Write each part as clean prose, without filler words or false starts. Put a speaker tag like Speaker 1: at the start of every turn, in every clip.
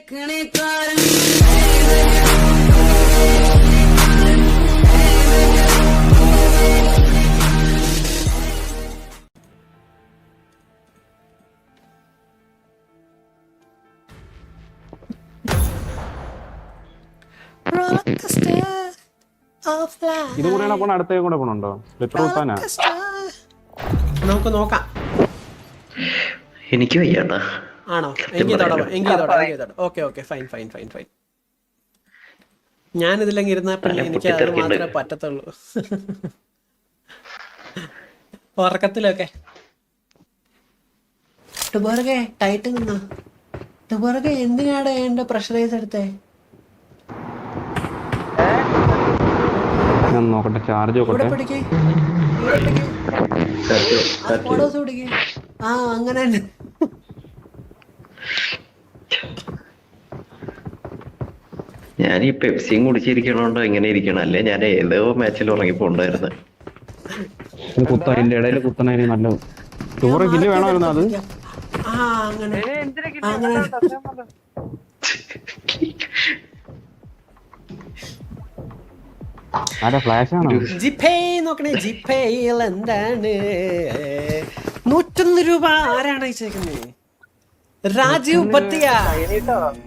Speaker 1: ഇത് കൂടെ പോണ അടുത്തേക്ക് കൂടെ പോണുണ്ടോ?
Speaker 2: നമുക്ക് നോക്കാം.
Speaker 3: എനിക്ക് വയ്യാണ്ട.
Speaker 2: ആണോ? എങ്കിൽ ഓക്കെ ഫൈൻ. ഞാനിതില്ലെങ്കിൽ ഇരുന്നാ പിന്നെ എനിക്ക് അത് മാത്രമേ പറ്റത്തുള്ളൂ. ഉറക്കത്തിലൊക്കെ ടൈറ്റ് നിന്നോ? ടുബോർഗെ എന്തിനാണ് എന്റെ പ്രഷറൈസ് എടുത്തേ?
Speaker 1: നോക്കട്ടെ, ചാർജ്
Speaker 2: പിടിക്കേ ആ അങ്ങനെ തന്നെ.
Speaker 3: ഞാൻ ഈ പെപ്സിയും കുടിച്ചിരിക്കണോണ്ടോ ഇങ്ങനെ ഇരിക്കണം, അല്ലേ ഞാൻ ഏതോ മാച്ചിൽ ഉറങ്ങിപ്പോണ്ടായിരുന്നു.
Speaker 1: കുത്തതിന്റെ ഇടയിൽ കുത്തണ നല്ല കില്ല് വേണമായിരുന്നു. അത് ഫ്ലാഷ് ആണോ?
Speaker 2: ജിപേയിൽ എന്താണ് 101 രൂപ ആരാണ് അയച്ചേക്കുന്നത്? Rajeev Bhatia.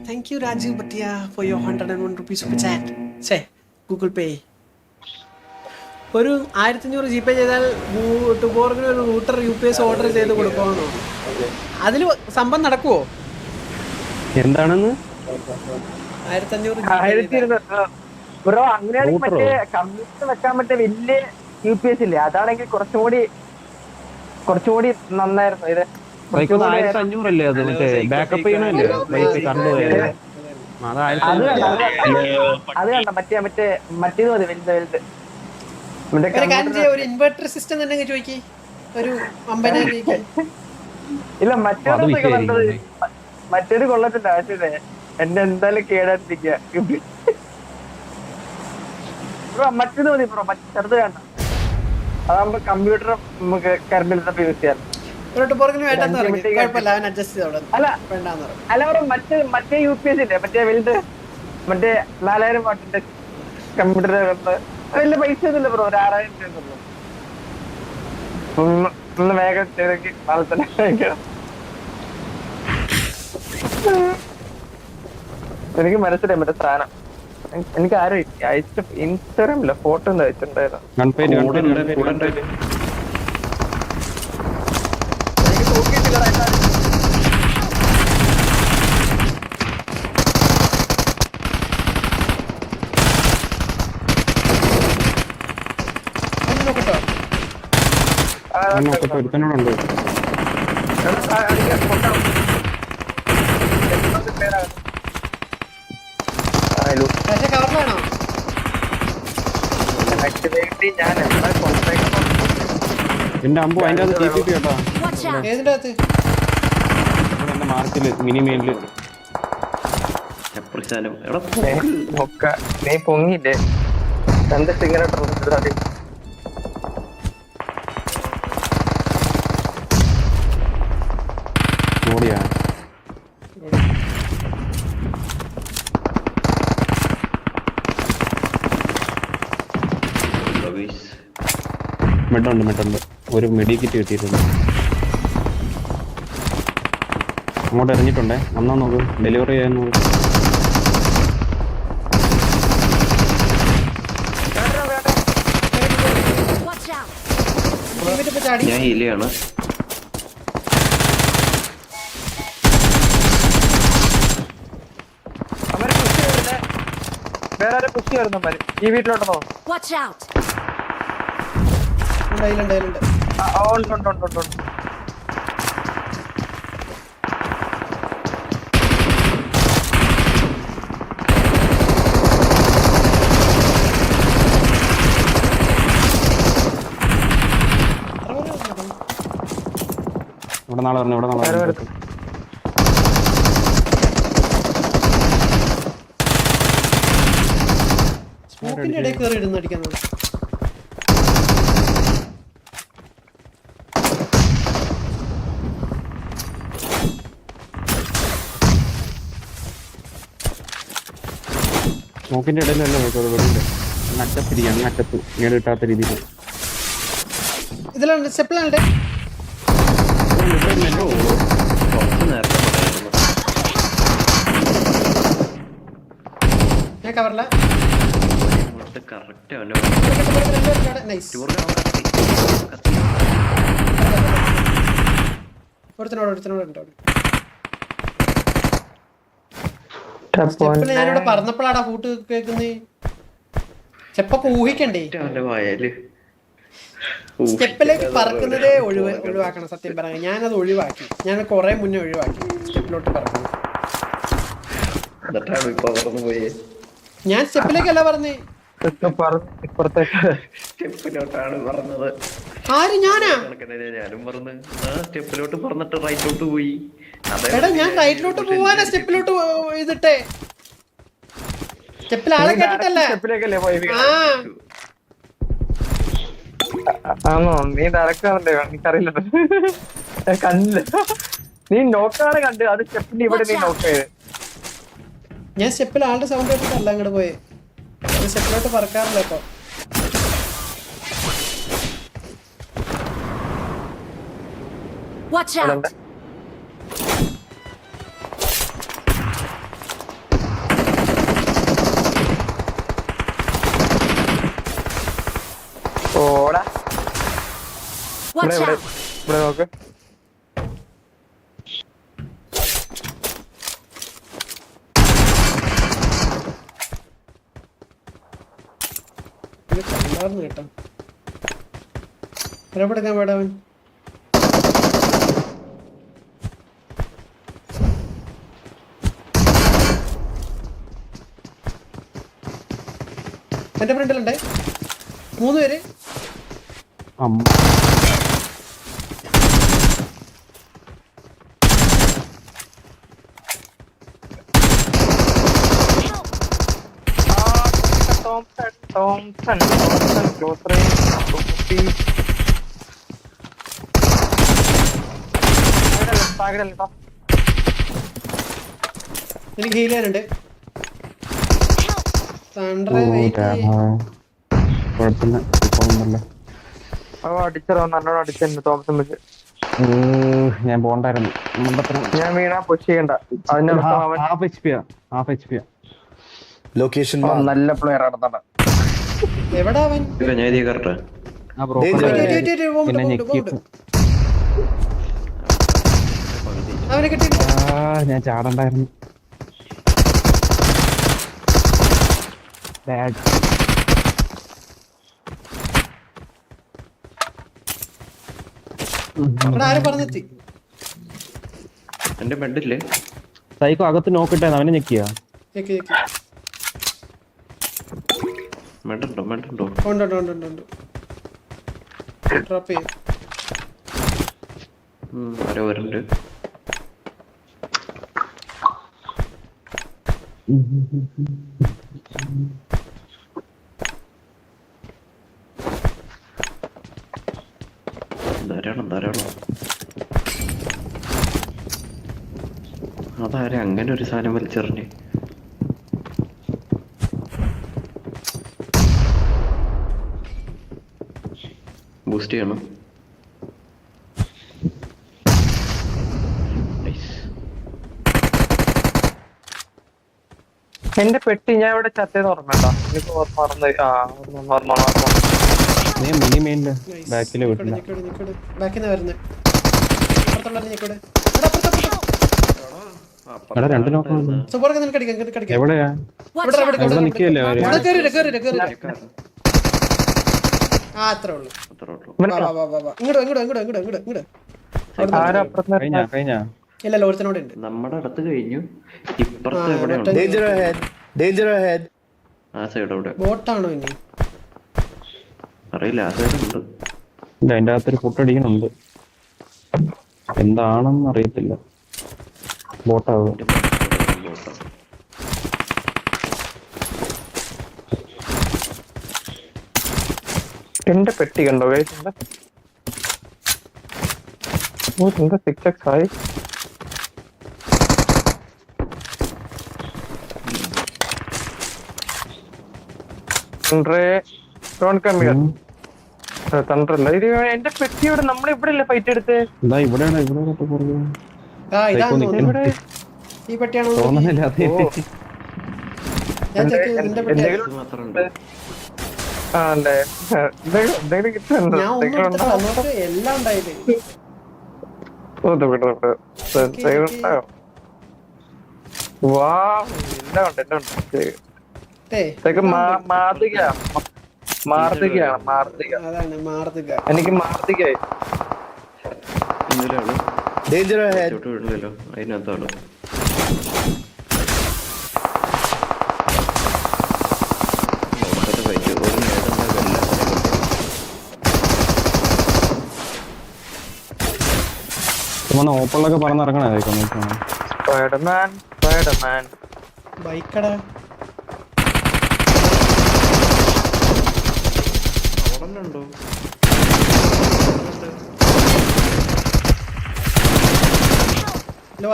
Speaker 2: Thank you Rajeev Bhatia for your 101 rupees super chat. Google Pay ഒരു 1500 ജിപേ ചെയ്താൽ ടുബോർഗിന് ഒരു റൂട്ടർ UPS ഓർഡർ ചെയ്ത് കൊടുക്കുവാണോ? അതിൽ സംഭവം നടക്കുവോ?
Speaker 1: എന്താണെന്ന്
Speaker 2: 1500
Speaker 4: ബ്രോ അങ്ങനെയാണെങ്കിൽ മറ്റേ കമ്പ്യൂട്ടർ വെക്കാൻ പറ്റിയ വലിയ UPS ഇല്ലേ, അതാണെങ്കിൽ കുറച്ചുകൂടി നന്നായിരുന്നു. ഇത്
Speaker 1: 1500 അല്ലേ? അത് മറ്റേ ബാക്കപ്പ് ചെയ്യണല്ലേ?
Speaker 4: അത് കണ്ട മറ്റേത് മതി വലുത്.
Speaker 2: ഒരു ഇൻവെർട്ടർ സിസ്റ്റം തന്നെ ചോദിക്കി ഒരു 50,000.
Speaker 4: ഇല്ല മറ്റേത് കൊള്ളത്തില്ല. പക്ഷേ എന്റെ എന്തായാലും കേടായിട്ടിരിക്കുക. മറ്റേത് മതി ബ്രോ, ചെറുത് വേണ്ട. അതാകുമ്പോ കമ്പ്യൂട്ടർ നമുക്ക് കറണ്ടിലിട്ടപ്പോ യൂസ് ചെയ്യാം. അല്ല ബ്രോ, മറ്റേ UPS ഇല്ലേ, മറ്റേ വലുത്, മറ്റേ 4000 വാട്ടിന്റെ കമ്പ്യൂട്ടർ വലിയ പൈസ ഒന്നുമില്ല ബ്രോ, ഒരു 6000 രൂപ. ഒന്ന് വേഗം ചെയ്തെങ്കിൽ നാളെ തന്നെ കഴിക്കണം. എനിക്ക് മനസ്സിലായി മറ്റേ സാധനം. എനിക്ക് ആരും അയച്ച ഇൻസ്റ്റാഗ്രാമില്ല ഫോട്ടോ ഒന്നും അയച്ചിട്ടുണ്ടായിരുന്നു.
Speaker 1: ഒരുത്തനോടുണ്ട്. എന്റെ അമ്പു അതിന്റെ അത് TPP കേട്ടോ. എന്റെ മാർക്കില് മിനിമേലില്
Speaker 4: നീ പൊങ്ങിയില്ലേ കണ്ടിട്ട് ഇങ്ങനെ
Speaker 1: ഓടിയാ. മെഡുണ്ട് ഒരു മെഡി കിറ്റ് കിട്ടിയിട്ടുണ്ട്. അങ്ങോട്ട് ഇറങ്ങിയിട്ടുണ്ടേ, വന്നാ നോക്ക്, ഡെലിവറി ചെയ്യാൻ നോക്ക്.
Speaker 3: ഞാൻ ഹീലിയാണ്.
Speaker 4: വേറെ പുഷ് വരുന്നവന്മാര് ഈ വീട്ടിലോട്ടോ.
Speaker 1: ഇവിടെ നാളെ പറഞ്ഞു, ഇവിടെ നാളെ
Speaker 2: ഇടയിൽ കയറി ഇടുന്നടിക്കുന്നത്.
Speaker 1: സ്മോക്കിന്റെ ഇടയിലല്ല നോക്കുന്നത്, വെളിയില്ല. അങ്ങ് അറ്റത്തിരിക്കുക, അങ്ങ് അറ്റത്ത് നീട് കിട്ടാത്ത രീതിയിൽ.
Speaker 2: ഇതിലുണ്ട് സ്റ്റെപ്പിലുണ്ട്.
Speaker 3: കുറച്ച് നേരത്തെ പറയായിരുന്നു.
Speaker 2: ഞാൻ കവറില്ല.
Speaker 3: കറക്റ്റ് അവന്റെ
Speaker 2: നൈസ്.
Speaker 3: ടൂറിന് അവൻ കത്തി.
Speaker 2: ഒരുത്തനോട് ഉണ്ടോ? സ്റ്റെപ്പില് ഞാനിവിടെ പറഞ്ഞപ്പോഴാടാ ഫൂട്ട് കേൾക്കുന്നേ. സ്റ്റെപ്പൊക്കെ ഊഹിക്കണ്ടേ?
Speaker 3: അവന്റെ വായല്
Speaker 2: സ്റ്റെപ്പിലേക്ക് പറക്കുന്നതേ ഒഴിവാക്കണം. സത്യം പറയാം, ഞാനത് ഒഴിവാക്കി. ഞാൻ കുറെ മുന്നേ ഒഴിവാക്കി സ്റ്റെപ്പിലോട്ട് പറക്കുന്നത്.
Speaker 3: എന്നിട്ടാണ് ഇപ്പൊ പറന്നു പോയേ.
Speaker 2: ഞാൻ സ്റ്റെപ്പിലേക്കല്ല പറഞ്ഞേ,
Speaker 3: സ്റ്റെപ്പിലോട്ടാണ് പറഞ്ഞത്.
Speaker 2: ആര്? ഞാനാ?
Speaker 3: ഞാനും പറഞ്ഞു. ആ സ്റ്റെപ്പിലോട്ട് പറഞ്ഞിട്ട് റൈറ്റോട്ട് പോയി.
Speaker 2: എടാ ഞാൻ റൈറ്റിലോട്ട് പോവാനാ സ്റ്റെപ്പിലോട്ട് ഇതിട്ടെ. സ്റ്റെപ്പിൽ ആളെ കേട്ടിട്ടല്ലേ? ആ
Speaker 4: ആണോ? നീ ഡയറക്റ്റ് ആണല്ലേ? എനിക്കറിയില്ല, കണ്ടില്ല. നീ നോക്കാണ് കണ്ട്, അത് സ്റ്റെപ്പിന്റെ ഇവിടെ നീ നോക്ക് ചെയ്ത്.
Speaker 2: ഞാൻ സ്റ്റെപ്പിൽ ആളുടെ സൗണ്ട് കേട്ടിട്ടല്ല അങ്ങോട്ട് പോയി. സ്റ്റെപ്പിലോട്ട് പറക്കാറില്ല ഇപ്പൊ.
Speaker 5: Watch out!
Speaker 4: ഓടാ,
Speaker 5: Watch
Speaker 4: ഇവിടെ
Speaker 5: out!
Speaker 4: ഇവിടെ നോക്ക്.
Speaker 2: ഇത് കണ്ടാർന്ന് കേട്ടോ. എവിടെക്കാൻ വേടവൻ? എന്റെ ഫ്രണ്ടിലുണ്ടേ 3 പേര്.
Speaker 4: Thompson close range 250.
Speaker 2: എനിക്ക് ഹീൽ ചെയ്യാനുണ്ട്.
Speaker 1: കുഴപ്പമില്ല, ഇപ്പൊന്നുമല്ല.
Speaker 4: അടിച്ചോ, നല്ലോണം അടിച്ചു തോമസൺ വെച്ച്.
Speaker 1: ഞാൻ പോണ്ടായിരുന്നു.
Speaker 4: ഞാൻ വീണാ പുഷ് ചെയ്യണ്ട.
Speaker 1: Half H P.
Speaker 6: ലൊക്കേഷൻ
Speaker 4: നല്ല പ്ലെയർ ആണ്.
Speaker 2: എവിടാ അവൻ?
Speaker 3: ഞാൻ എഴുതിയ കറക്റ്റ്.
Speaker 1: പിന്നെ ഞെക്കിയിട്ട്
Speaker 2: അവനെ കിട്ടി.
Speaker 1: ഞാൻ ചാടണ്ടായിരുന്നു.
Speaker 2: അവിടെ ആരും പറഞ്ഞെത്തി.
Speaker 3: എന്റെ ബെഡില്ലേ
Speaker 1: സൈക്കോ അകത്ത് നോക്കിട്ടെ, അവനെ ഞെക്കിയാ.
Speaker 3: മെഡുണ്ടോ?
Speaker 2: ഉണ്ട്. ഡ്രോപ്പ് ചെയ്യും.
Speaker 3: ആരോ വരുന്നുണ്ട്. ധാരാളം. അതാരെ അങ്ങനെ ഒരു സാധനം വലിച്ചെറിഞ്ഞ്? ബൂസ്റ്റ് ചെയ്യണം.
Speaker 4: എന്റെ പെട്ടി ഞാൻ ഇവിടെ ചത്തേന്ന് ഓർമ്മ. എനിക്ക് ഓർമ്മ.
Speaker 1: നീ മിനി മെയിൻ്റെ ബാക്കിലെ വീട്ടില.
Speaker 2: ബാക്കിന്ന് വരുന്നത്.
Speaker 1: എടാ 2 നോക്കണം. എവിടെയാ? ഇവിടെ നിക്കല്ലേ അവര്?
Speaker 2: അത്രേ ഉള്ളൂ. ഇങ്ങോട്ട്
Speaker 1: കഴിഞ്ഞ
Speaker 2: ഇല്ലല്ലോ, ഒരുത്തനോട് ഉണ്ട്.
Speaker 3: നമ്മുടെ അടുത്ത് കഴിഞ്ഞു. ഇപ്പുറത്ത് എവിടെയുണ്ട്? ആ സൈഡ് എവിടെ?
Speaker 2: ബോട്ടാണോ ഇനി?
Speaker 3: അറിയില്ല, ആ സൈഡ് ഉണ്ട്.
Speaker 1: ഇല്ല, അതിന്റെ അകത്തൊരു ഫുട്ടടിക്കുന്നുണ്ട്. എന്താണെന്ന് അറിയത്തില്ല. ബോട്ടാവും.
Speaker 4: എന്റെ പെട്ടി കണ്ടോ ഗൈസ്? എന്താ 6x ആയി? തണ്ടല്ല ഇത് എന്റെ പെട്ടി ഇവിടെ നമ്മളിവിടെ അല്ലേ ഫൈറ്റ് എടുത്ത്
Speaker 1: ഇവിടെയാണ്
Speaker 2: ഇതാണ്
Speaker 4: ഇവിടെ
Speaker 2: ഈ പെട്ടിയാണോ
Speaker 1: തോന്നുന്നില്ല
Speaker 2: ഞാൻ ചെക്ക് ചെയ്തു നിന്റെ പെട്ടി
Speaker 3: മാത്രമുണ്ട്.
Speaker 4: ആണ്ടേ എന്തെങ്കിലും കിട്ടുന്നുണ്ടോ
Speaker 2: ഞാൻ ഒന്നും എടുത്തിട്ടില്ല നോക്ക് എല്ലാം ഉണ്ടായില്ലേ
Speaker 4: വാ എല്ലാം ഉണ്ട് എല്ലാം ഉണ്ട് ഇതൊക്കെ മാർദ്ദികയാണ് മാർദ്ദിക
Speaker 2: അതാണ് മാർദ്ദിക
Speaker 4: എനിക്ക് മാർദ്ദികായി
Speaker 3: ഇതിലാണ്
Speaker 6: Danger ahead.
Speaker 3: ചുട്ടു വിടില്ലല്ലോ അതിനകത്താണ്.
Speaker 1: ഓപ്പണിലൊക്കെ പറഞ്ഞിറങ്ങണേ
Speaker 4: സ്പൈഡർമാൻ സ്പൈഡർമാൻ
Speaker 2: ബൈക്കടാ
Speaker 3: ഉണ്ടോ
Speaker 2: ഹലോ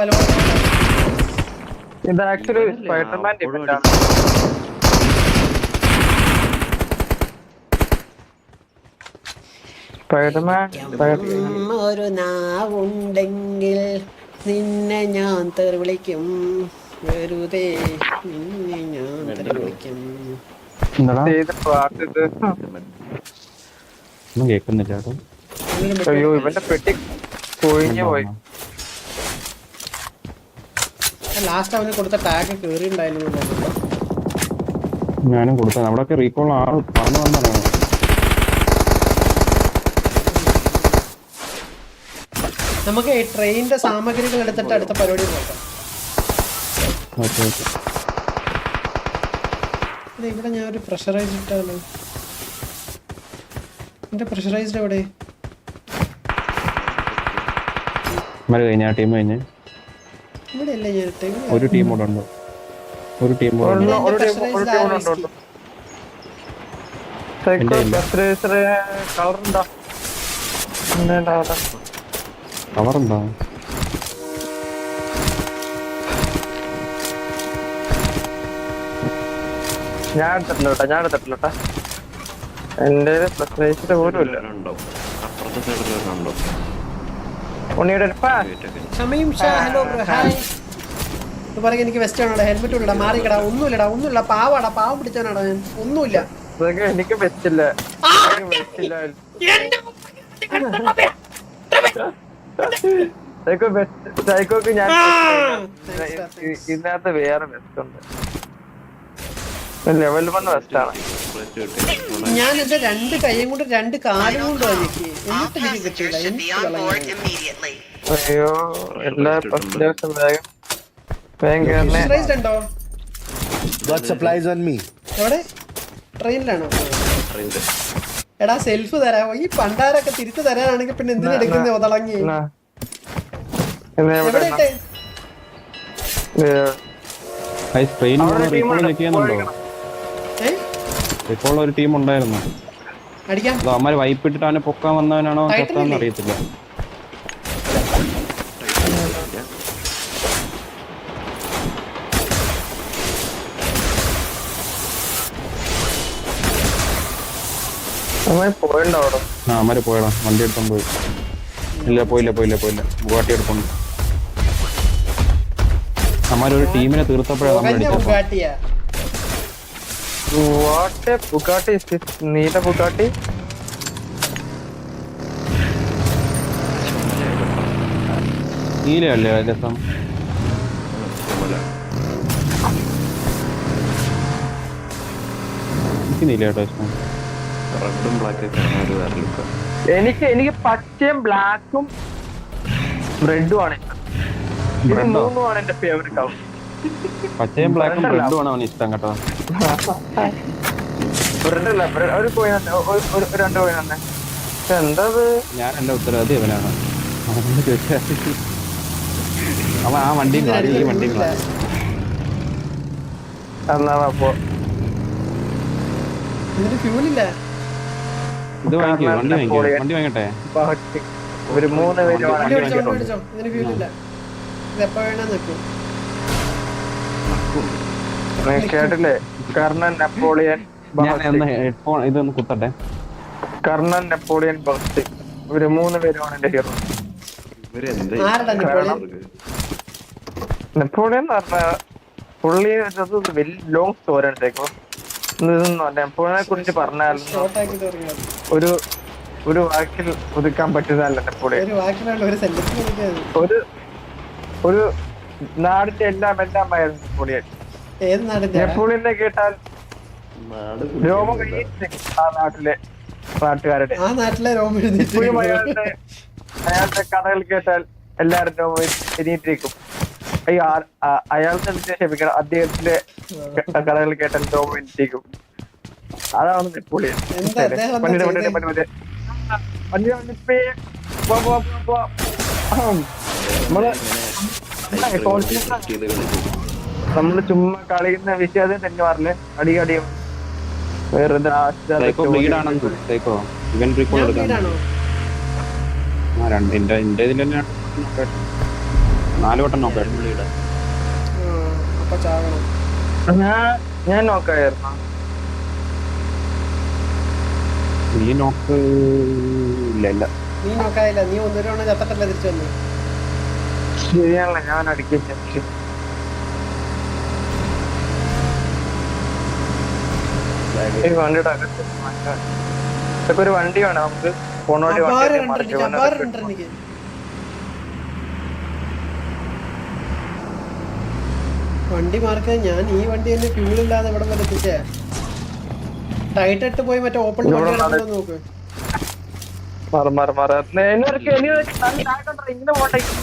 Speaker 4: ഇത് ആക്ച്വലി സ്പൈഡർമാൻ ഡിഫൻഡ് ആണ് സ്പൈഡർമാൻ
Speaker 2: ഒരു നാവുണ്ടെങ്കിൽ നിന്നെ ഞാൻ തെറി വിളിക്കും വെറുതെ നിന്നെ ഞാൻ തെറി വിളിക്കും
Speaker 4: ചെയ്ത പാട്ട് ഇത്
Speaker 1: ഒന്നും കേൾക്കുന്നില്ല കേട്ടോ.
Speaker 4: അയ്യോ ഇവന്റെ പെട്ടി കൊഴിഞ്ഞു പോയി
Speaker 2: ലാസ്റ്റ് അവന് കൊടുത്ത ടാഗ് കേറിണ്ടായിരുന്നു
Speaker 1: ഞാനും കൊടുത്തത് അവിടെയൊക്കെ റീകോൾ ആറ് പറഞ്ഞു വന്നാണ്.
Speaker 2: നമുക്ക് ട്രെയിനിന്റെ സാമഗ്രികൾ എടുത്തിട്ട് അടുത്ത പരിപാടി നോക്കാം.
Speaker 1: Okay okay.
Speaker 2: ഇവിടെ ഞാൻ ഒരു പ്രഷറൈസ് ഇട്ടാലോ. എന്റെ പ്രഷറൈസ്ഡ് എവിടെ?
Speaker 1: കഴിഞ്ഞ ടീം കഴിഞ്ഞ്
Speaker 2: ഇവിടെ അല്ലേ ഞാൻ ഇട്ടേ?
Speaker 1: ഒരു ടീം കൂടെ ഉണ്ട്. ഒരു ടീം കൂടെ ഉണ്ട്.
Speaker 4: കളറുണ്ടോ
Speaker 1: കവറുണ്ടോ?
Speaker 4: ഞാൻ എടുത്തിട്ടില്ലോട്ടാ എന്റെ പ്രശ്നേഷിട്ട് പോലും ഇല്ല.
Speaker 3: അപ്പുറത്തെ സൈഡിലുണ്ടോ
Speaker 4: ഉണ്ണിയുടെ
Speaker 2: ഹലോ ബ്രോ ഹായ്. പറയും എനിക്ക് വെസ്റ്റ് ആണോ ഹെൽമെറ്റ് ഉള്ളടാ മാറിക്കടാ. ഒന്നുമില്ലടാ പാവാടാ പാവം പിടിച്ചാനാടാ ഞാൻ ഒന്നുമില്ല.
Speaker 4: എനിക്ക് വെച്ചില്ല സൈക്കോക്ക് ഞാൻ ഇതിനകത്ത് വേറെ വെസ്റ്റ് ഉണ്ട്. ലെവൽ 1 വെസ്റ്റ് ആണ്.
Speaker 2: ഞാൻ എന്റെ രണ്ട് കൈയും കൊണ്ട് രണ്ട് കാലും കൊണ്ട് എനിക്ക് എന്നിട്ട് എനിക്ക് കിട്ടിയില്ല.
Speaker 4: അയ്യോ എല്ലാ പ്രശ്നം വേഗം വേഗം
Speaker 2: ഉണ്ടോ?
Speaker 6: Got supplies on me.
Speaker 2: എവിടെ? ട്രെയിനിലാണോ? എടാ സെൽഫ് തരാമോ? ഈ പണ്ടാരൊക്കെ തിരിച്ചു തരാനാണെങ്കിൽ പിന്നെ എന്തിനാ എടുക്കുന്നത്? ഒതളങ്ങി എവിടെ ഇട്ടേ?
Speaker 1: ഇപ്പോൾ ഒരു ടീം ഉണ്ടായിരുന്നു.
Speaker 2: അടിക്കാം.
Speaker 1: അവന്മാര് വൈപ്പിട്ടിട്ട് അവനെ പൊക്കാൻ വന്നവനാണോ പൊക്കാന്ന് അറിയത്തില്ല. അവന്മാര് പോയടാ. വണ്ടി എടുത്തോണ്ട് പോയി. ഇല്ല പോയില്ല ബുഗാട്ടി എടുത്തോണ്ട്. അവന്മാരൊരു ടീമിനെ തീർത്തപ്പോഴാണ് നമ്മൾ അടിച്ചത്.
Speaker 4: What a Bugatti is this? Neela Bugatti?
Speaker 1: നീലയല്ലേ രസം? എനിക്ക് നീല കേട്ടോ ഇഷ്ടം.
Speaker 3: റെഡും ബ്ലാക്കും ഒരു വേറെ ലുക്ക്.
Speaker 4: എനിക്ക് പച്ചയും ബ്ലാക്കും റെഡും ആണ്. മൂന്നുമാണ് എന്റെ ഫേവറേറ്റ് കളർ.
Speaker 1: പച്ചയും ബ്ലാക്കും റെഡും ആണ് അവന് ഇഷ്ടം കേട്ടോ.
Speaker 4: ഒരു കോയിൻ രണ്ട് കോയിൻ തന്നെ. എന്താ
Speaker 1: ഞാനല്ല ഉത്തരവാദി അവനാണ്. അവൻ ആ വണ്ടി ഈ വണ്ടി
Speaker 4: അപ്പോ
Speaker 2: ഫ്യൂലില്ല.
Speaker 1: ഇത് വാങ്ങിക്കോ. വണ്ടി വാങ്ങട്ടെ.
Speaker 4: ഒരു 3 പേര്
Speaker 2: ഇതിന് ഫ്യൂലില്ല. ഇത് എപ്പോ വേണേ നിൽക്കും.
Speaker 4: കേട്ടില്ലേ? കർണൻ, നെപ്പോളിയൻ,
Speaker 1: ഞാൻ ഒന്ന് ഹെഡ്ഫോൺ ഇതൊന്ന് കുത്തട്ടെ.
Speaker 4: കർണൻ, നെപ്പോളിയൻ, ഭഗത് ഇവര് 3 പേരുമാണ് എന്റെ ഹീറോ.
Speaker 2: ആരടാ നെപ്പോളിയൻ?
Speaker 4: നെപ്പോളിയൻ എന്ന് പറഞ്ഞാൽ പുള്ളി വലിയ ലോങ് സ്റ്റോറി എടുത്തേക്കോ. നെപ്പോളിയനെ കുറിച്ച് പറഞ്ഞാൽ
Speaker 2: ഷോർട്ടാക്കി തുടങ്ങിയത്.
Speaker 4: ഒരു വാക്കിൽ ഒതുക്കാൻ പറ്റുന്നതല്ല നെപ്പോളിയൻ.
Speaker 2: ഒരു വാക്കിലുള്ള ഒരു സെന്റൻസ്
Speaker 4: ഒരു നാടിന്റെ എല്ലാമായിരുന്നു നെപ്പോളിയൻ.
Speaker 2: ഏത് നാടിന്റെ?
Speaker 4: നെപ്പോളിയനെ കേട്ടാൽ രോമം ആ നാട്ടിലെ നാട്ടുകാരുടെ.
Speaker 2: ആ നാട്ടിലെ രോമം
Speaker 4: ഇപ്പോഴും അയാളുടെ കഥകൾ കേട്ടാൽ എല്ലാവരും രോമം എണീറ്റിരിക്കും. അയ്യോ, അയാളുടെ ക്ഷമിക്കണം, അദ്ദേഹത്തിന്റെ കഥകൾ കേട്ടാൽ രോമം എണീറ്റിരിക്കും. അതാണ് നെപ്പോളിയൻ. നമ്മള് ചുമ്മാ കളിക്കുന്ന വിഷയം തന്നെ പറഞ്ഞ് അടിയും വെറുതെ
Speaker 1: സൈക്കോ ബ്ലീഡ് ആണെന്ന് സൈക്കോ ഇവൻ റീകോൾ എടുക്കാൻ. എന്റെ ഇതിൽ തന്നെ 4 വട്ടം നോക്കാം.
Speaker 4: ഞാൻ നോക്കായിരുന്നു.
Speaker 1: നീ നോക്ക് ഇല്ല.
Speaker 2: നീ നോക്കാനില്ല. നീ 1 തവണ ചത്തട്ടല്ല തിരിച്ചു വന്നു.
Speaker 4: ശരിയാണല്ലോ, ഞാൻ അടിക്കും. വണ്ടിയുടെ ഇതൊക്കെ ഒരു വണ്ടി വേണം നമുക്ക്. ഫോണോടി
Speaker 2: വണ്ടി മാർക്ക്. ഞാൻ ഈ വണ്ടി തന്നെ ഫ്യൂളില്ലാതെ ഇവിടെ വരെ എത്തിച്ചേ. ടൈറ്റ് പോയി മറ്റേ ഓപ്പൺ നോക്ക്.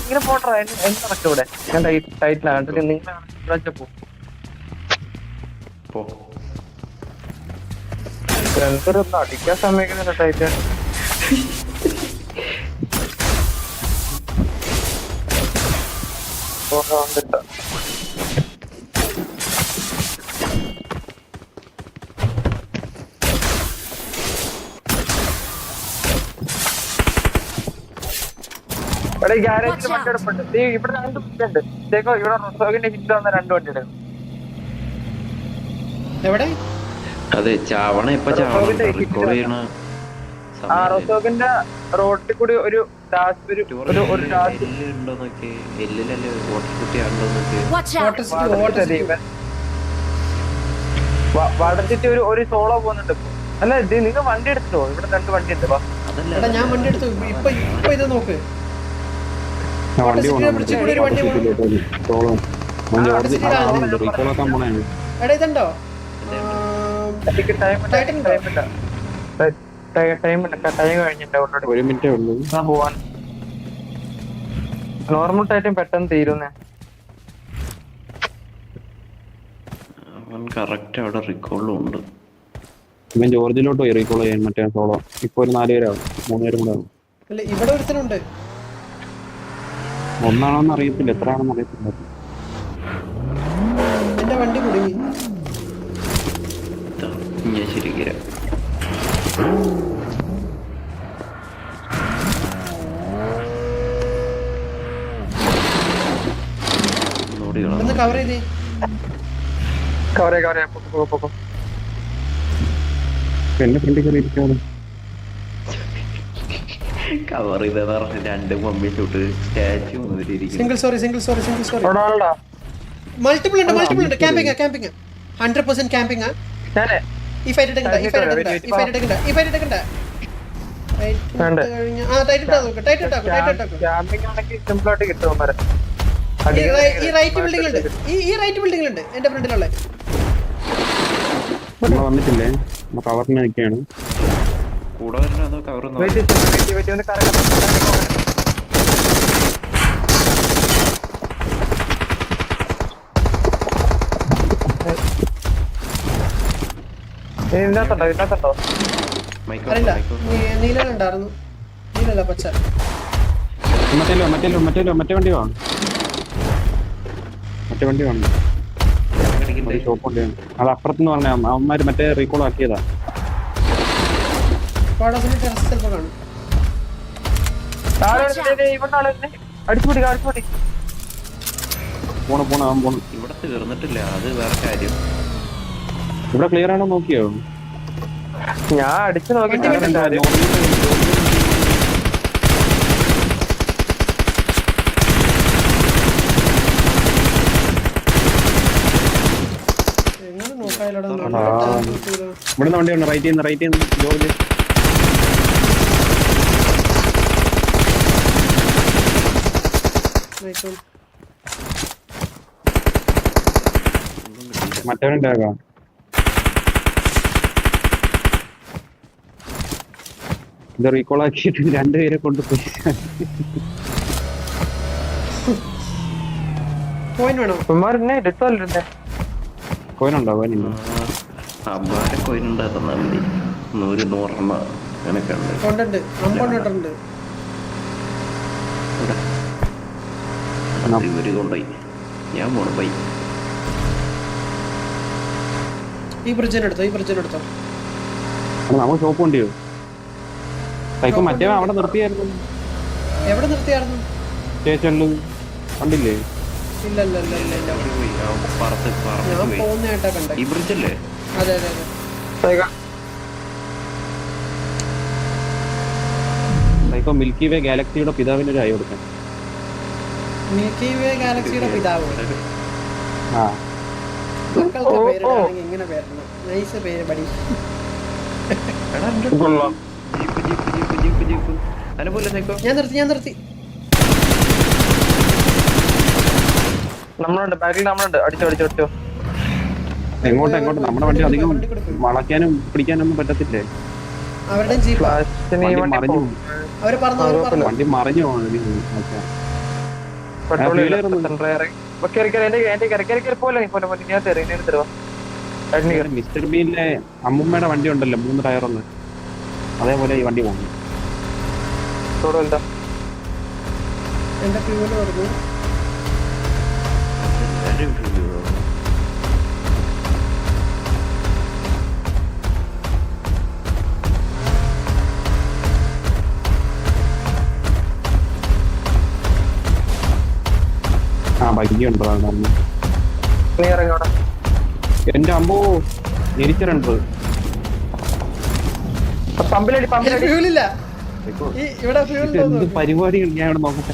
Speaker 4: ഇങ്ങനെ പോട്ടെ ഇവിടെ. ഞാൻ ടൈറ്റിലാണ് എന്തൊരൊന്നും അടിക്കാൻ സമയക്കുന്നില്ല ടൈറ്റ്. വന്നിട്ട ഇവിടെ ഗ്യാരേജിൽ വണ്ടി എടുപ്പുണ്ട്. ഇവിടെ 2 വണ്ടിയുണ്ട്. ഇവിടെ റൊസോഗിന്റെ ഹിറ്റ് വന്ന 2 വണ്ടിയുണ്ട്.
Speaker 2: എവിടെ?
Speaker 3: അതെ, ചാവണ ഇപ്പൊ
Speaker 4: റൊസോഗിന്റെ റോഡിൽ കൂടി ഒരു വടച്ചിട്ട് ഒരു സോളോ പോകുന്നുണ്ട്. അല്ല, നിങ്ങൾ വണ്ടി എടുത്തോ? ഇവിടെ 2 വണ്ടി ഉണ്ട്.
Speaker 2: ഞാൻ വണ്ടി എടുത്തു. ഇപ്പൊ ഇത് നോക്ക്. ഇതുണ്ടോ?
Speaker 4: നോർമൽ ടൈറ്റും പെട്ടെന്ന് തീരുന്നേ.
Speaker 3: കറക്റ്റ് അവിടെ റീകോളും ഉണ്ട്.
Speaker 1: ഇവൻ ജോർജിലോട്ട് പോയി റീകോൾ ചെയ്യാൻ. മറ്റേ സോളോ ഇപ്പൊ ഒരു 4 പേരാവും, 3 പേരും കൂടെ ആവും.
Speaker 2: ഇവിടെ ഒരുത്തനുണ്ട്.
Speaker 1: ഒന്നാണോന്ന് അറിയത്തില്ല, എത്ര ആണെന്ന് അറിയത്തില്ല.
Speaker 2: എന്റെ വണ്ടി കുടുങ്ങി.
Speaker 3: ഞാൻ ശരിക്കും
Speaker 2: ഒന്ന് കവർ ചെയ്തേ.
Speaker 1: എന്നെ ഫ്രണ്ടിൽ കയറി ഇരിക്കാണ്.
Speaker 3: കവർ ചെയ്തെന്ന് പറഞ്ഞ 2 mummy shoot statue
Speaker 2: single sorry. Multiple ഉണ്ട്. Camping 100% camping. ഈ ഫൈറ്റ് എടുക്കണ്ട. ഈ റൈറ്റ് ബിൽഡിംഗിലുണ്ട് എന്റെ ഫ്രണ്ടിലുള്ള.
Speaker 1: നമ്മൾ വന്നിട്ടില്ലേ? നമ്മൾ കവറിന് നിൽക്കുകയാണ്.
Speaker 3: കൂടെ വരണോ അതോ കവർ?
Speaker 2: അറിയില്ല. നീലുണ്ടായിരുന്നു. നീലല്ല, പച്ച.
Speaker 1: മറ്റേ വണ്ടി വേണം. ഷോപ്പ് വണ്ടിയാണ്. അത് അപ്പുറത്തെന്ന് പറഞ്ഞ അവന്മാര് മറ്റേ റീകോൾ ആക്കിയതാ.
Speaker 2: ചിലപ്പോ കാണും.
Speaker 3: ഇവിടെ തീർന്നിട്ടില്ല, അത് വേറെ കാര്യം.
Speaker 1: ഇവിടെ ക്ലിയർ ആണോ നോക്കിയോ?
Speaker 4: ഞാൻ അടിച്ചു നോക്കി
Speaker 2: എങ്ങനെ നോക്കായില്ലടാ
Speaker 1: ഇവിടുന്ന് വണ്ടിയുണ്ട് റൈറ്റ് ചെയ്യുന്ന ജോലി മറ്റവനുണ്ടാകാം. ഇത് റീകോൾ ആക്കിയിട്ട് രണ്ടുപേരെ കൊണ്ടുപോയി.
Speaker 2: പോയിന്റ് വേണോ?
Speaker 1: കോയിനുണ്ടോ? കോയിനുണ്ടോ?
Speaker 3: അമ്മാരെ കോയിനുണ്ടാ തന്നാ മതി. 100 അങ്ങനൊക്കെ ഉണ്ട്.
Speaker 2: കൊണ്ടുണ്ട്, അമ്പണ്ണിട്ടുണ്ട്.
Speaker 3: ഇവര് കൊണ്ടുപോയി. ഞാൻ പോണ ബൈ.
Speaker 2: ഈ ബ്രിഡ്ജിനെടുത്തോ?
Speaker 1: നമുക്ക് ഷോപ്പ് കൊണ്ടിയോ? ഇപ്പൊ മറ്റേ അവിടെ നിർത്തിയായിരുന്നു.
Speaker 2: എവിടെ നിർത്തിയായിരുന്നു?
Speaker 1: സ്റ്റേഷനിൽ കണ്ടില്ലേ?
Speaker 2: ഇല്ല ഞാൻ പോകുന്നതായിട്ടാ കണ്ടേ.
Speaker 3: ഈ ബ്രിഡ്ജല്ലേ?
Speaker 2: അതെ
Speaker 1: ഇപ്പൊ മിൽക്കി വേ ഗാലക്സിയുടെ പിതാവിന് ഒരു ആയി കൊടുക്കാൻ.
Speaker 2: മിൽക്കി വേ ഗാലക്സിയുടെ പിതാവ്.
Speaker 1: ആ
Speaker 2: മക്കളുടെ പേരിടാണെങ്കിൽ ഇങ്ങനെ പേരിടണം. നൈസ് പേര് പടി. ഞാൻ നിർത്തി.
Speaker 4: നമ്മളുണ്ട് ബാക്കിൽ നമ്മളുണ്ട്. അടിച്ചോ.
Speaker 1: എങ്ങോട്ട് നമ്മുടെ വണ്ടി അധികം വളയ്ക്കാനും പിടിക്കാനൊന്നും പറ്റത്തില്ലേ?
Speaker 2: അവരുടെ ജീപ്പ്
Speaker 1: മറിഞ്ഞു.
Speaker 2: അവര് പറഞ്ഞു
Speaker 1: വണ്ടി മറിഞ്ഞു പോകണം. മിസ്റ്റർ ബീനിലെ അമ്മുമ്മയുടെ വണ്ടി ഉണ്ടല്ലോ 3 ടയറുള്ള, അതേപോലെ ഈ വണ്ടി പോകുന്നു.
Speaker 2: എന്റെ ഫ്യൂല് പറഞ്ഞു.
Speaker 1: ബൈക്കുണ്ടോ? എന്റെ അമ്പോ ഞെരിച്ചിട്ടുണ്ട്.
Speaker 2: ഫ്യൂലില്ല ഇവിടെ.
Speaker 1: എന്ത് പരിപാടികൾ ഞാൻ ഇവിടെ നോക്കട്ടെ.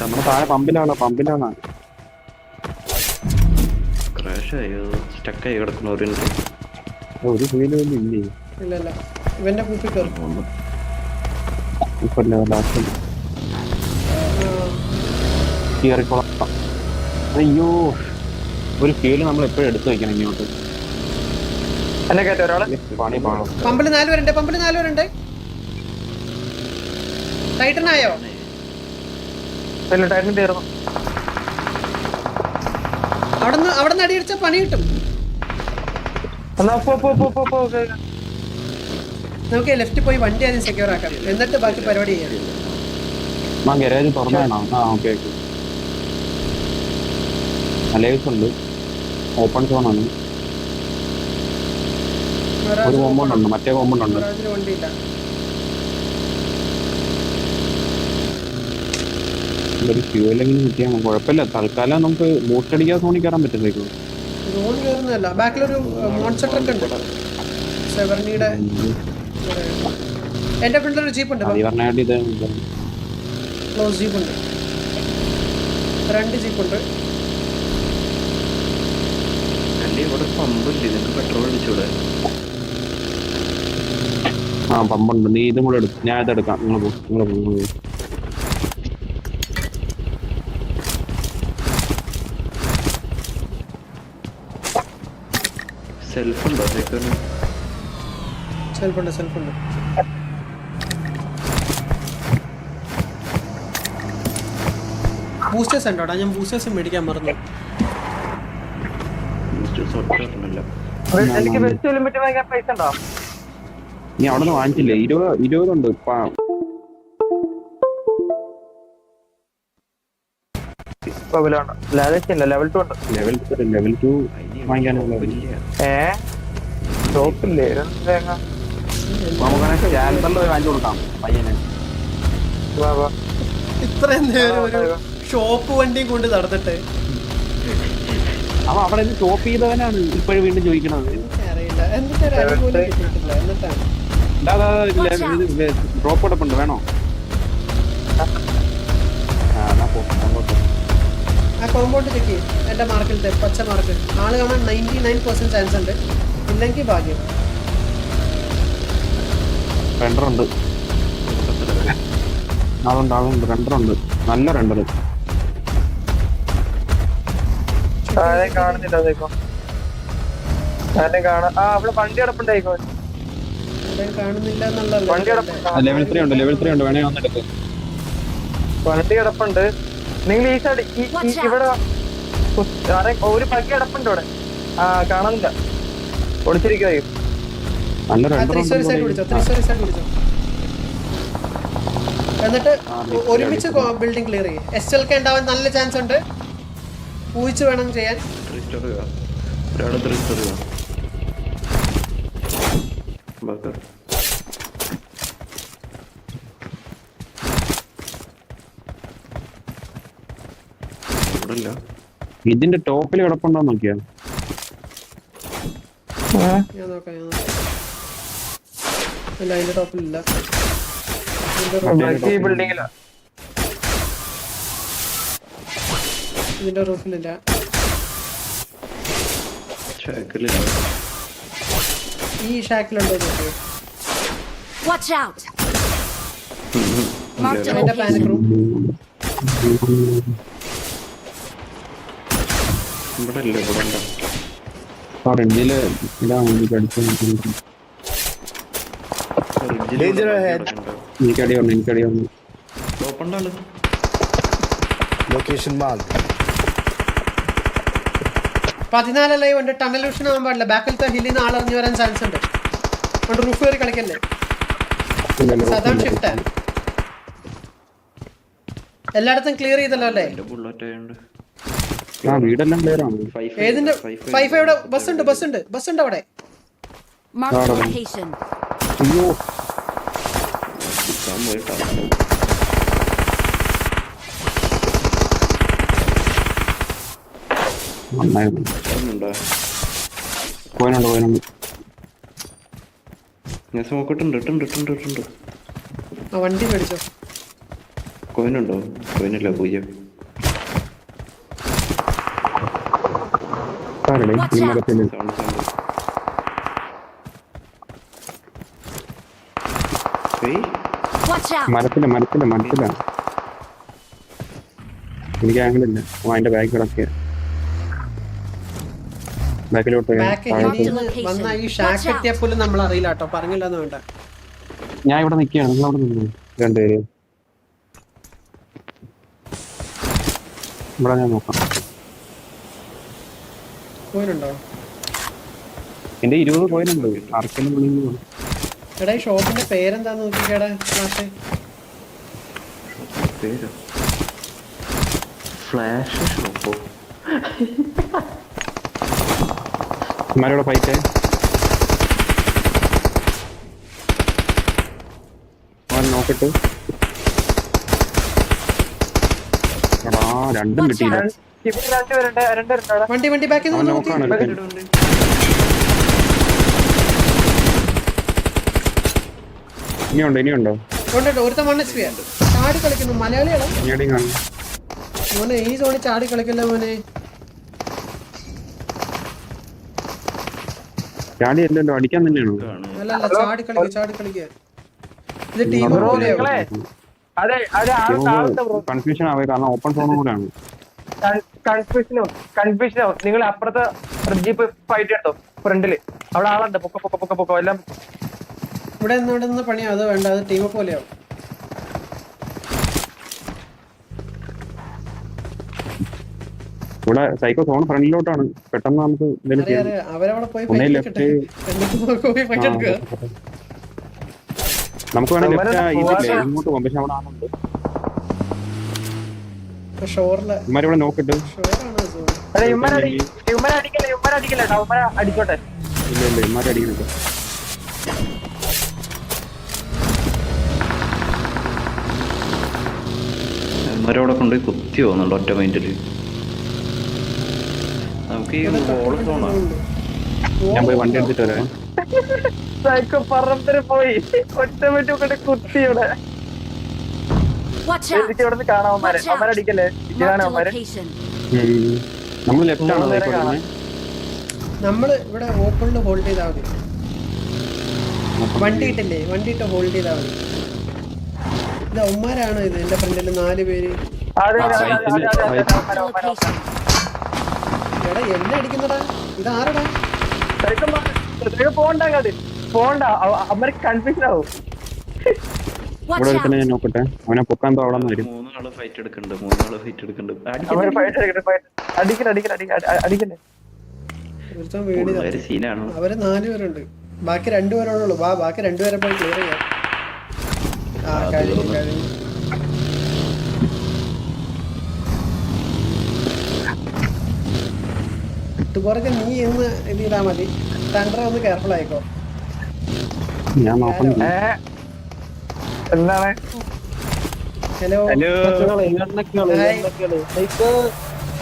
Speaker 1: നമ്മുടെ താഴെ പമ്പിലാണ്.
Speaker 3: സ്റ്റക്കായി കിടക്കുന്നവരുണ്ട്.
Speaker 1: ഒരു ഫീലും ഇല്ലേ?
Speaker 2: ഇല്ല ഇവന്റെ കൂപ്പി കയറും.
Speaker 1: അയ്യോ, ഒരു ഫീല് നമ്മൾ എപ്പോഴും എടുത്തു വെക്കണം ഇങ്ങോട്ട്.
Speaker 2: പമ്പില് 4 പേരുണ്ട്. ടൈറ്റൻ ആയോ?
Speaker 4: ടൈറ്റൻ തീർന്നു.
Speaker 2: അവിടെ അടിയടിച്ച പണി കിട്ടും. നമുക്ക് ലെഫ്റ്റ് പോയി വണ്ടി ആദ്യം സെക്യൂർ ആക്കാം, എന്നിട്ട് ബാക്കി പരിപാടി ചെയ്യാം.
Speaker 1: ഗരാജ് തുറന്നാണോ? ഓക്കെ. അലൈവ്സ് ഉണ്ട്, ഓപ്പൺ സോൺ ആണ്. ഒരു കോമ്പൗണ്ട് ഉണ്ട്, മറ്റേ കോമ്പൗണ്ട് ഉണ്ട്.
Speaker 2: വണ്ടിയില്ല.
Speaker 1: ഒരു ഫ്യൂലെങ്കിലും കിട്ടിയാൽ കുഴപ്പമില്ല. തൽക്കാലം നമുക്ക് ബൂട്ട് അടിക്കാതെ സോണിൽ കയറാൻ പറ്റുന്നേക്കോ?
Speaker 2: സോൺ കയറുന്നതല്ല, ബാക്കിലൊരു മോൺസ്റ്റർ ട്രക്ക് ഉണ്ട്. സെവർണിയുടെ എന്റെ ഫ്രണ്ടിലൊരു ജീപ്പ് ഉണ്ട്. ക്ലോസ് ജീപ്പ് ഉണ്ട്, 2 ജീപ്പ് ഉണ്ട്.
Speaker 1: പമ്പുണ്ട്. നീ ഇതും കൂടെ എടുക്കും, ഞാൻ ഇതെടുക്കാം. നിങ്ങൾ പോകും.
Speaker 3: സെൽഫുണ്ട്.
Speaker 2: ബൂസ്റ്റേഴ്സ് ഉണ്ടോടാ? ഞാൻ ബൂസ്റ്റേഴ്സ് മേടിക്കാൻ മറന്നു.
Speaker 4: എനിക്ക് വെസ്റ്റ് ലിമിറ്റ് വാങ്ങിക്കാൻ പൈസ ഉണ്ടോ?
Speaker 1: നീ അവിടെ നിന്ന് വാങ്ങിച്ചില്ലേ? 20 ഉണ്ട്.
Speaker 4: ലെവൽ 2 ഉണ്ട്.
Speaker 1: ലെവൽ 2 വാങ്ങിക്കാനുള്ള
Speaker 4: ഷോപ്പില്ലേ?
Speaker 1: നമുക്ക് വാങ്ങിച്ചു കൊടുക്കാം പയ്യനെ.
Speaker 2: ഇത്രയും നേരം ഒരു ഷോപ്പ് വണ്ടിയും കൊണ്ട് നടന്നിട്ട്
Speaker 1: അവൻ അവിടെ നിന്ന് സ്റ്റോപ്പ് ചെയ്തവനാണ് ഇപ്പോഴും വീണ്ടും ചോദിക്കണത്.
Speaker 2: എനിക്കറിയില്ല എന്നിട്ട് ഒരു അടി പോലും കിട്ടിയിട്ടില്ല. എന്നിട്ടാണ്
Speaker 1: ഡ്രോപ്പ് കിടപ്പുണ്ട്, വേണോ?
Speaker 2: ആ കോമ്പൗണ്ട് ചെക്ക് ചെയ്യും. എൻ്റെ മാർക്കിലത്തെ പച്ച മാർക്ക് ആള് കാണാൻ 99% ചാൻസ് ഉണ്ട്. ഇല്ലെങ്കിൽ ഭാഗ്യം.
Speaker 1: റെൻഡറുണ്ട്, അതുണ്ട് റെൻഡറുണ്ട്, നല്ല റെൻഡർ.
Speaker 4: കാണുന്നില്ല അതേക്കോ കാണാം. ആ അവിടെ വണ്ടി കിടപ്പുണ്ടായിക്കോ.
Speaker 2: കാണുന്നില്ല എന്നുള്ളല്ലോ.
Speaker 4: വണ്ടി കിടപ്പുണ്ട്,
Speaker 1: ലെവൽ 3 ഉണ്ട്, ലെവൽ 3 ഉണ്ട്, വേണേ വന്നെടുത്ത്.
Speaker 4: വണ്ടി കിടപ്പുണ്ട്. നിങ്ങൾ ഈ സൈഡ് ഇവിടെ ഒരു പക്കി കിടപ്പുണ്ട് ഇവിടെ. ആ കാണുന്നില്ല, ഒളിച്ചിരിക്കും.
Speaker 1: നല്ല
Speaker 2: ത്രിശൂർ സൈഡ് പിടിച്ചോ. എന്നിട്ട് ഒരുമിച്ച് ബിൽഡിംഗ് ക്ലിയർ ചെയ്യും. SLK ഉണ്ടാവാൻ നല്ല ചാൻസ് ഉണ്ട്. ഊഹിച്ച് വേണം ചെയ്യാൻ.
Speaker 1: ഇതിന്റെ ടോപ്പിൽ കിടപ്പുണ്ടോ നോക്കിയാ?
Speaker 2: ഞാൻ നോക്കാം. ഇല്ല, അതിന്റെ ടോപ്പിലില്ല.
Speaker 4: ബിൽഡിങ്ങിലാ,
Speaker 2: ഇതിന്റെ റൂഫിലില്ല. ഈ ഷാക്കിലുണ്ടോ നോക്കിയോ?
Speaker 5: Watch out! Marked a
Speaker 2: അതിന്റെ പാനിക് റൂം.
Speaker 1: ഫ്രണ്ടില് ഇതാണ് അടിച്ചു.
Speaker 6: Danger ahead.
Speaker 1: എനിക്കടി വന്നു.
Speaker 6: Location marked.
Speaker 2: 14 ലൈവ് ഉണ്ട്. ടണൽ വിഷൻ ആവാൻ പാടില്ല. ബാക്കിലത്തെ ഹില്ലിൽ നിന്ന് ആളിറങ്ങി വരാൻ ചാൻസ് ഉണ്ട്. അതുകൊണ്ട് റൂഫ് കയറി കളിക്കല്ലേ. സദാം ഷിഫ്റ്റ് എല്ലായിടത്തും ക്ലിയർ ചെയ്തല്ലോ അല്ലേ?
Speaker 1: ആ വീടെല്ലാം ക്ലിയർ ആണ്.
Speaker 2: ഏതിന്റെ 5 ഇവിടെ ബസ് ഉണ്ട് അവിടെ.
Speaker 5: Marked a location.
Speaker 1: അയ്യോ പോയിട്ടുണ്ട്.
Speaker 3: ഞാൻ നോക്കിട്ടുണ്ട്.
Speaker 2: ആ വണ്ടി മേടിച്ചോ.
Speaker 3: കോയിനുണ്ടോ? കോയിനില്ല, 0.
Speaker 1: ഈ മരത്തിന്
Speaker 5: Watch out!
Speaker 1: മരത്തിലാണ്. എനിക്ക് ആംഗിളില്ല. അതിന്റെ ബാഗ് കിടക്കുക. ബാക്കിലോട്ട്
Speaker 2: ബാക്ക് വന്ന ഈ ഷാക്ക് എത്തിയാൽ പോലും നമ്മൾ അറിയില്ല കേട്ടോ. പറഞ്ഞില്ലെന്ന് വേണ്ട.
Speaker 1: ഞാൻ ഇവിടെ നിൽക്കുകയാണ്, നിങ്ങൾ അവിടെ നിന്നു രണ്ടുപേര്. ഇവിടെ ഞാൻ നോക്കാം.
Speaker 2: പോയിനുണ്ടോ?
Speaker 1: എന്റെ 20 പോയിട്ടുണ്ട്. ആർക്കെങ്കിലും വിളിക്കുന്നു.
Speaker 2: എടാ ഈ ഷോപ്പിന്റെ പേരെന്താന്ന് നോക്കിക്കേടാ.
Speaker 3: ഫ്ലാഷ് ഷോപ്പോ?
Speaker 1: ഇമാരോടെ ഫൈറ്റ് നോക്കിട്ട് രണ്ടും കിട്ടിയില്ല.
Speaker 2: വണ്ടി ബാക്കിൽ നിന്ന്
Speaker 1: നോക്കാണ്. ഇനിയുണ്ടോ?
Speaker 2: ഒരുത്ത 1 HP ചാടി കളിക്കുന്നു. മലയാളിയാണോ
Speaker 1: ഇനിയടിയാണ്.
Speaker 2: മോനെ? ഈ സോണി ചാടി കളിക്കല്ല മോനെ.
Speaker 1: ചാടിയല്ലോ, അടിക്കാൻ തന്നെയാണോ?
Speaker 2: അല്ല ചാടി കളിക്കുക. ഇത് ടീം
Speaker 1: കൺഫ്യൂഷൻ ആവേ, കാരണം ഓപ്പൺ സോണും കൂടെയാണ്.
Speaker 4: കൺഫ്യൂഷനോ? നിങ്ങൾ അപ്പുറത്തെ ജീപ്പ് ഫൈറ്റ് എടുത്തോ ഫ്രണ്ടില്. അവിടെ ആളുണ്ട്. പൊക്കോ എല്ലാം
Speaker 2: ഇവിടെ നിന്ന് പണിയാ. അത് വേണ്ട, അത് ടീം പോലെയാവും.
Speaker 1: ഇവിടെ സൈക്കോ സോൺ ഫ്രണ്ടിലോട്ടാണ്. പെട്ടെന്ന് നമുക്ക്
Speaker 2: അവരവിടെ പോയി
Speaker 1: നമുക്ക് വേണമെങ്കിൽ ഇങ്ങോട്ട് പോകാം. പക്ഷെ അവിടെ ആളുണ്ട്. ഇവന്മാരിവിടെ നോക്കിട്ട്
Speaker 4: അടിച്ചോട്ടെ.
Speaker 1: ഇല്ല ഇവന്മാരെ അടിക്കുന്നുണ്ട്.
Speaker 3: അവരവിടെ കൊണ്ടുപോയി കുത്തി പോകുന്നുണ്ട് ഒറ്റ മൈൻഡില്. നമുക്ക് ഈ വോള് തോന്നാം.
Speaker 1: ഞാൻ പോയി വണ്ടി എടുത്തിട്ട് വരാം.
Speaker 4: സൈക്കോ പറമ്പര് പോയി ഒറ്റ മിനിറ്റ് കൊണ്ട് കുത്തി ഇവിടെ.
Speaker 5: Watch out!
Speaker 4: എനിക്ക് ഇവിടെ നിന്ന് കാണാം അവന്മാരെ. അവന്മാരടിക്കല്ലേ? ഇതാണ്
Speaker 5: Marked a
Speaker 4: അവന്മാരെ.
Speaker 5: location.
Speaker 1: നമ്മൾ ലെഫ്റ്റ് ആണോ
Speaker 4: മൂന്ന് പേരെ
Speaker 1: കൊടുക്കുന്നത്?
Speaker 2: നമ്മള് ഇവിടെ ഓപ്പണില് ഹോൾഡ് ചെയ്താൽ മതി. വണ്ടി ഇട്ടില്ലേ, വണ്ടി ഇട്ട് ഹോൾഡ് ചെയ്താൽ മതി. ഇത് അവന്മാരാണോ ഇത്? എന്റെ ഫ്രണ്ടില് 4 പേര്.
Speaker 4: അതെ, അതെ, അതെ, അതെ, അതെ, അതെ, അതെ,
Speaker 5: Marked a
Speaker 4: അവന്മാരെ.
Speaker 5: location.
Speaker 2: എടാ എന്നെ അടിക്കുന്നടാ, ഇതാരടാ?
Speaker 4: സൈക്കോ പോണ്ട അങ്ങോട്ട് പോണ്ട. അവന്മാർക്ക് കൺഫ്യൂഷൻ ആവും.
Speaker 5: Watch
Speaker 1: ഇവിടെ
Speaker 5: out!
Speaker 1: ഒരുത്തനെ ഞാൻ നോക്കട്ടെ. അവനെ പൊക്കാൻ അവിടെ നിന്ന് വരും.
Speaker 3: 3 ആള് ഫൈറ്റ് എടുക്കുന്നുണ്ട്.
Speaker 4: അവര് ഫൈറ്റ് അടിക്കല്ലേ?
Speaker 2: ഒരുത്തൻ വീടില്ല.
Speaker 3: സീനാണ്.
Speaker 2: അവര് 4 പേരുണ്ട്, ബാക്കി 2 പേരോടുള്ളൂ. ബാക്കി 2 പേരെ പോയി ക്ലിയർ ചെയ്യാം. കഴിഞ്ഞു. പുറകെ നീ ഇന്ന് ഇത് ചെയ്താ മതി. തണ്ടർ ഒന്ന് കെയർഫുൾ ആയിക്കോ.
Speaker 1: ഞാൻ നോക്കുന്നില്ല.
Speaker 4: എന്താണ്?
Speaker 2: ഹലോ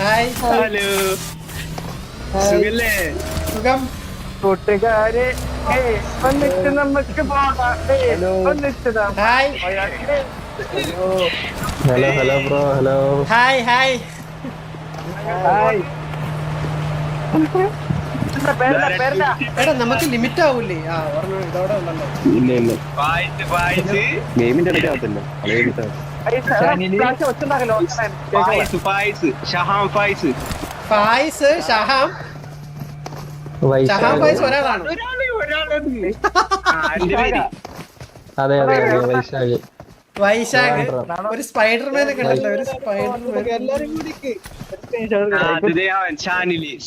Speaker 2: ഹായ്, സുഖം.
Speaker 4: കൂട്ടുകാരെ ഒന്നിച്ച് നമുക്ക് പോകാം.
Speaker 2: Hi
Speaker 6: Hello bro, hello.
Speaker 2: Hi hi. എടാ നമുക്ക് ലിമിറ്റ് ആവൂലേ? ഓർമ്മ ഇതോടെ ഉണ്ടല്ലോ.
Speaker 1: ഇല്ല ഗെയിമിന്റെ ഇടയ്ക്ക് ആകത്തില്ല.
Speaker 2: ഫായിസ്, ഷഹാം. ഷഹാം ഫായിസ് ഒരാളാണ്.
Speaker 6: അതെ വൈശാഖ്.
Speaker 2: വൈശാഖ്. ഒരു സ്പൈഡർമാനെ കണ്ടല്ലോ, ഒരു സ്പൈഡർമാൻ.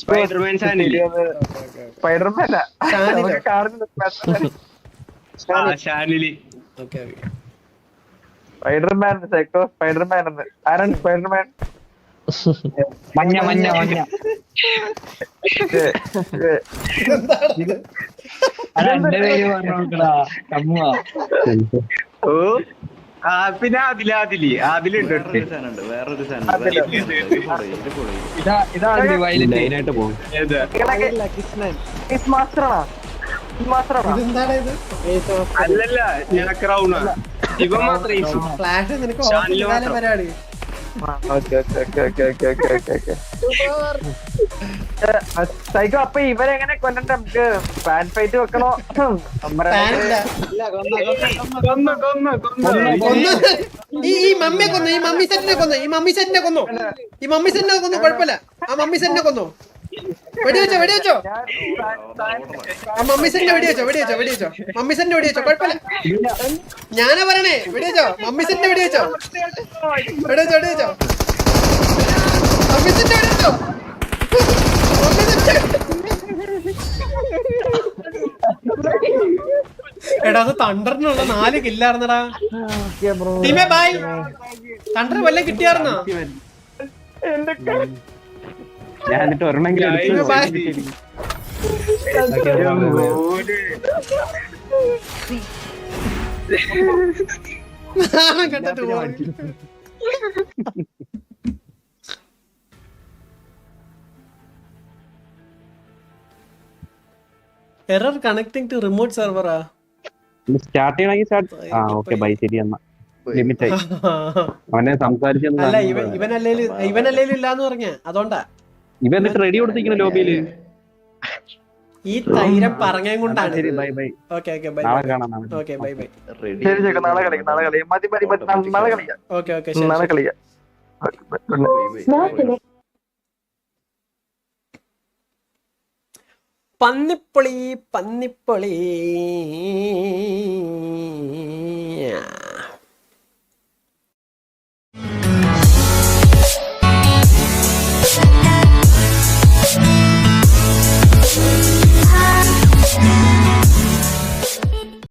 Speaker 4: സ്പൈഡർമാനാ സ്പൈഡർമാൻ. സൈക്കോ സ്പൈഡർമാൻ എന്ന്. ആരാണ് സ്പൈഡർമാൻ?
Speaker 7: മഞ്ഞ എന്റെ പേര് പറഞ്ഞോക്കടാ കമ്മുവാ.
Speaker 1: പിന്നെ അതിലുണ്ട്.
Speaker 3: വേറൊരു
Speaker 7: ഇതാണ് വയലന്റ്.
Speaker 1: ലൈനായിട്ട് പോകും.
Speaker 2: ഇതെന്താണ് ഇത്?
Speaker 1: അല്ലല്ല ഞാൻ ക്രൗണാ. ഇവ മാത്രം
Speaker 2: ഫ്ലാഷ് നിനക്ക് ഓഫീസിലെ പരിപാടി.
Speaker 4: സൈക്കോ അപ്പൊ ഇവരെങ്ങനെ കൊല്ലണ്ട? നമുക്ക് ഫാൻ ഫൈറ്റ് വെക്കണോ?
Speaker 2: ഫാനില്ല. ഈ മമ്മിയെ കൊന്നു, ഈ മമ്മി സെറ്റിനെ കൊന്നു, കുഴപ്പമില്ല. ആ മമ്മി സെറ്റിനെ കൊന്നു. വെടിവെച്ചോ. ആ മമ്മി സെറ്റിനെ വെടിവെച്ചോ. മമ്മി സെറ്റിനെ വെടിവെച്ചോ, കുഴപ്പമില്ല. ഞാനാ പറയണേ, വെടിവെച്ചോ. മമ്മി സെറ്റിനെ വെടിവെച്ചോ. മമ്മി സെറ്റിനെ വെടിവെച്ചോ. എടാ അത് തണ്ടറിനുള്ള 4 കില്ലാർന്നടാ. ടീമേ ബൈ. തണ്ടർ വല്ല കിട്ടിയാർന്നോ?
Speaker 1: ഞാൻ എന്നിട്ട് ഒരെണ്ണെങ്കിലും
Speaker 2: കണ്ടിട്ട് എറർ കണക്ടിങ് ടു റിമോട്ട് സെർവറാ.
Speaker 1: സ്റ്റാർട്ട് ചെയ്യണമെങ്കിൽ ഓക്കെ ബൈ. ശരി എന്നാ ലിമിറ്റ് ആയി. അവനെ സംസാരിച്ചു.
Speaker 2: അല്ല ഇവനല്ലേലും ഇല്ലാന്ന് പറഞ്ഞ അതുകൊണ്ടാ.
Speaker 1: ഇവ എന്നിട്ട് റെഡി കൊടുത്തിരിക്കുന്ന ലോബിയില്.
Speaker 2: ഈ തൈരം പറഞ്ഞ കൊണ്ടാണ്.
Speaker 1: Bye bye.
Speaker 2: Okay bye.
Speaker 1: നാളെ കാണാം.
Speaker 2: Okay bye.
Speaker 4: ശരി ചേട്ടാ, നാളെ കളിക്കാം. നാളെ കളിക്കാം.
Speaker 2: ഓക്കെ
Speaker 4: നാളെ കളിക്കാം.
Speaker 2: പന്നിപ്പൊളി